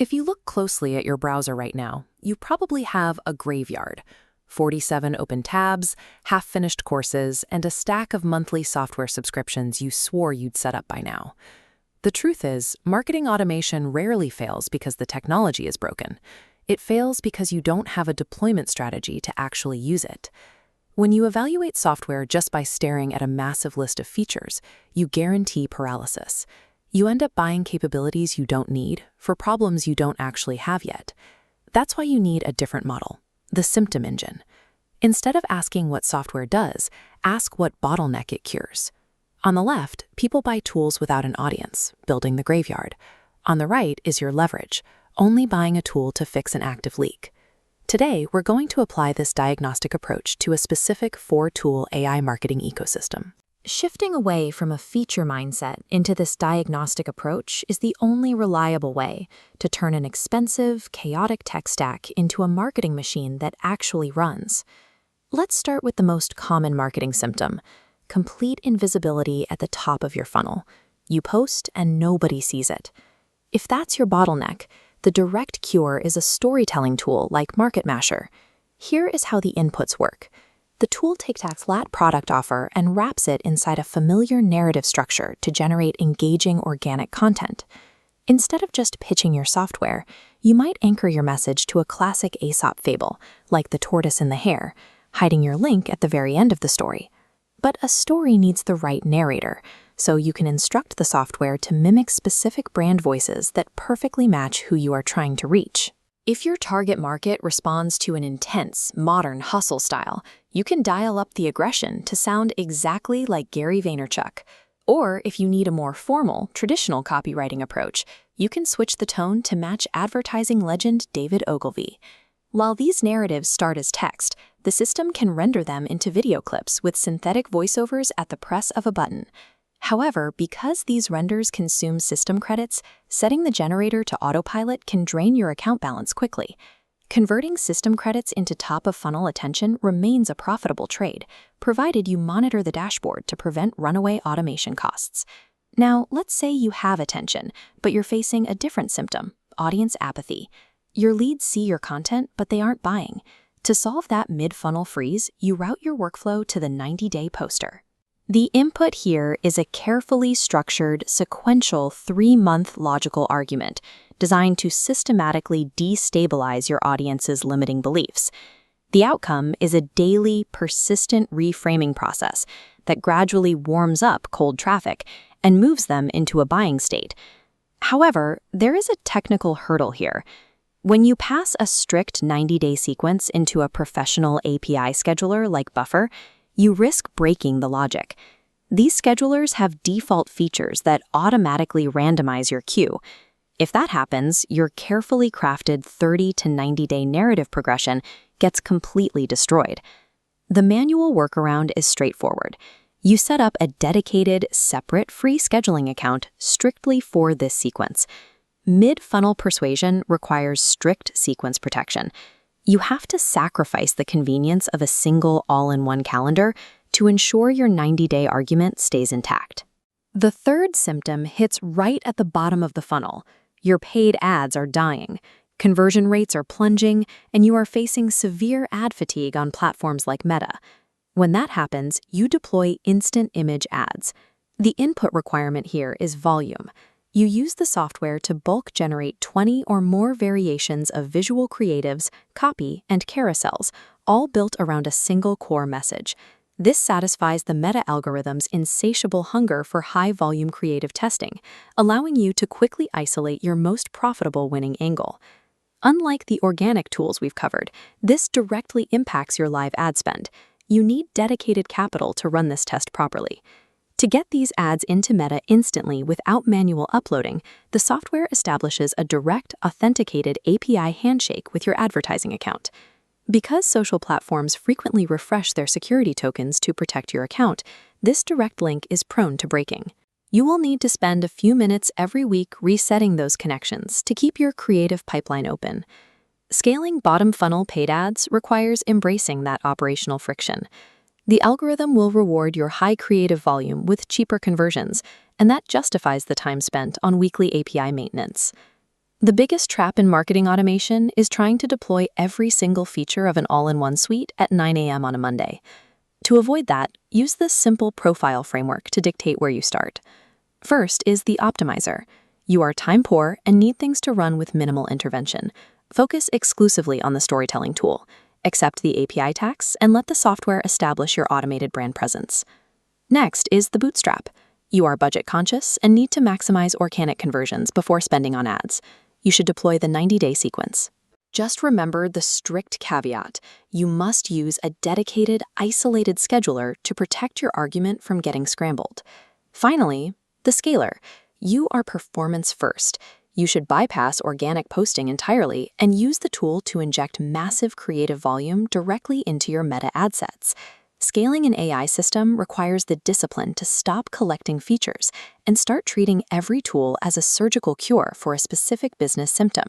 If you look closely at your browser right now, you probably have a graveyard. 47 open tabs, half-finished courses, and a stack of monthly software subscriptions you swore you'd set up by now. The truth is, marketing automation rarely fails because the technology is broken. It fails because you don't have a deployment strategy to actually use it. When you evaluate software just by staring at a massive list of features, you guarantee paralysis. You end up buying capabilities you don't need for problems you don't actually have yet. That's why you need a different model, the Symptom engine. Instead of asking what software does, ask what bottleneck it cures. On the left, people buy tools without an audience, building the graveyard. On the right is your leverage, only buying a tool to fix an active leak. Today, we're going to apply this diagnostic approach to a specific 4-tool AI marketing ecosystem. Shifting away from a feature mindset into this diagnostic approach is the only reliable way to turn an expensive, chaotic tech stack into a marketing machine that actually runs. Let's start with the most common marketing symptom: complete invisibility at the top of your funnel. You post and nobody sees it. If that's your bottleneck, the direct cure is a storytelling tool like Market Masher. Here is how the inputs work. The tool takes a flat product offer and wraps it inside a familiar narrative structure to generate engaging organic content. Instead of just pitching your software, you might anchor your message to a classic Aesop fable, like the tortoise and the hare, hiding your link at the very end of the story. But a story needs the right narrator, so you can instruct the software to mimic specific brand voices that perfectly match who you are trying to reach. If your target market responds to an intense, modern hustle style, you can dial up the aggression to sound exactly like Gary Vaynerchuk. Or if you need a more formal, traditional copywriting approach, you can switch the tone to match advertising legend David Ogilvy. While these narratives start as text, the system can render them into video clips with synthetic voiceovers at the press of a button. However, because these renders consume system credits, setting the generator to autopilot can drain your account balance quickly. Converting system credits into top-of-funnel attention remains a profitable trade, provided you monitor the dashboard to prevent runaway automation costs. Now, let's say you have attention, but you're facing a different symptom: audience apathy. Your leads see your content, but they aren't buying. To solve that mid-funnel freeze, you route your workflow to the 90-day poster. The input here is a carefully structured, sequential 3-month logical argument designed to systematically destabilize your audience's limiting beliefs. The outcome is a daily, persistent reframing process that gradually warms up cold traffic and moves them into a buying state. However, there is a technical hurdle here. When you pass a strict 90-day sequence into a professional API scheduler like Buffer, you risk breaking the logic. These schedulers have default features that automatically randomize your queue. If that happens, your carefully crafted 30 to 90-day narrative progression gets completely destroyed. The manual workaround is straightforward. You set up a dedicated, separate free scheduling account strictly for this sequence. Mid-funnel persuasion requires strict sequence protection. You have to sacrifice the convenience of a single all-in-one calendar to ensure your 90-day argument stays intact. The third symptom hits right at the bottom of the funnel. Your paid ads are dying, conversion rates are plunging, and you are facing severe ad fatigue on platforms like Meta. When that happens, you deploy instant image ads. The input requirement here is volume. You use the software to bulk generate 20 or more variations of visual creatives, copy, and carousels, all built around a single core message. This satisfies the Meta algorithm's insatiable hunger for high-volume creative testing, allowing you to quickly isolate your most profitable winning angle. Unlike the organic tools we've covered, this directly impacts your live ad spend. You need dedicated capital to run this test properly. To get these ads into Meta instantly without manual uploading, the software establishes a direct, authenticated API handshake with your advertising account. Because social platforms frequently refresh their security tokens to protect your account, this direct link is prone to breaking. You will need to spend a few minutes every week resetting those connections to keep your creative pipeline open. Scaling bottom funnel paid ads requires embracing that operational friction. The algorithm will reward your high creative volume with cheaper conversions, and that justifies the time spent on weekly API maintenance. The biggest trap in marketing automation is trying to deploy every single feature of an all-in-one suite at 9 a.m. on a Monday. To avoid that, use this simple profile framework to dictate where you start. First is the optimizer. You are time-poor and need things to run with minimal intervention. Focus exclusively on the storytelling tool. Accept the API tax and let the software establish your automated brand presence. Next is the bootstrap. You are budget-conscious and need to maximize organic conversions before spending on ads. You should deploy the 90-day sequence. Just remember the strict caveat. You must use a dedicated, isolated scheduler to protect your argument from getting scrambled. Finally, the scaler. You are performance first. You should bypass organic posting entirely and use the tool to inject massive creative volume directly into your meta ad sets. Scaling an AI system requires the discipline to stop collecting features and start treating every tool as a surgical cure for a specific business symptom.